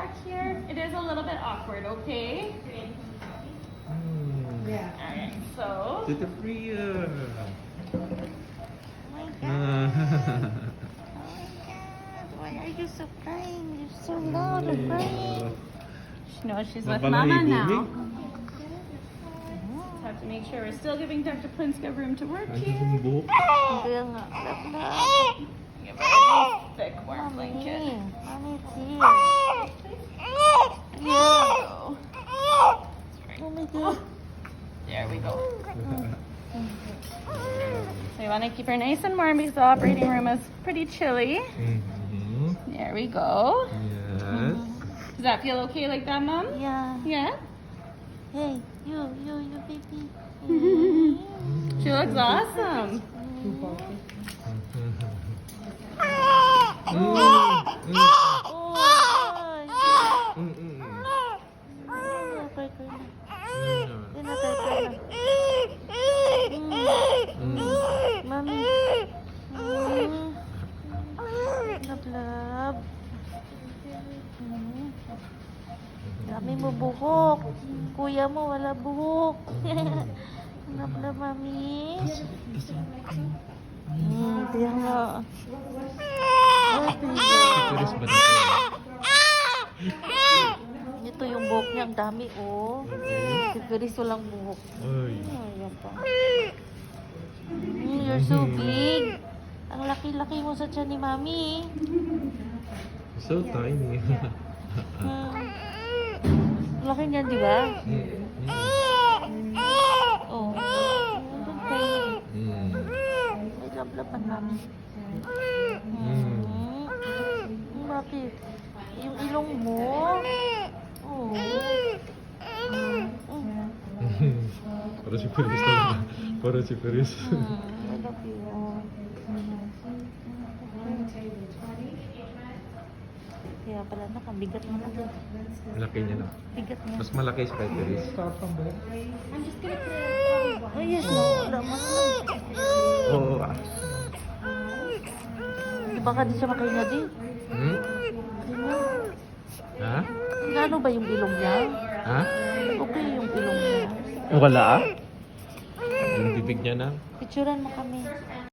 back here. It is a little bit awkward, okay? Yeah. Alright, so. Tita Priya. Oh my god. Why are you so crying? You're so loud and crying. She knows she's with Mama now. Just have to make sure we're still giving Dr. Plinska room to work Ay, here. yung buhok. Give her a thick warm blanket. Mommy, it's here. Yeah. Mommy, dear. There we go. So you want to keep her nice and warm because the operating room is pretty chilly. Mhm. There we go. Yes. Does that feel okay like that, Mom? Yeah. Yeah? Hey, you baby. She looks awesome. Oh, Mami. Love. Dami mo buhok. Kuya mo wala buhok. Love, mami. Tiyan nga. Tulis ba natin? Ito yung buhok niya, ang dami oh. Si Chris walang buhok. Ay. Ayan pa. You're so big. Ang laki-laki mo sa tiyan ni Mami. So tiny. Ang laki niyan, di ba? Oh. May lab-laban, Mami. Bakit? Yung ilong mo? Oh. Para si Paris talaga. Para si Paris. I love you. Kaya pala nakabigat mo na din. Laki niya na. Bigat niya. Mas malaki si kay Paris. Oh yes, no. Wala mo na. Oo. Ah. Di ba ka di siya makahinga di? Hmm? Ha? Ano ba yung ilong niya? Ha? Okay yung ilong niya. Wala ah? Yung bibig niya na. Picturean mo kami.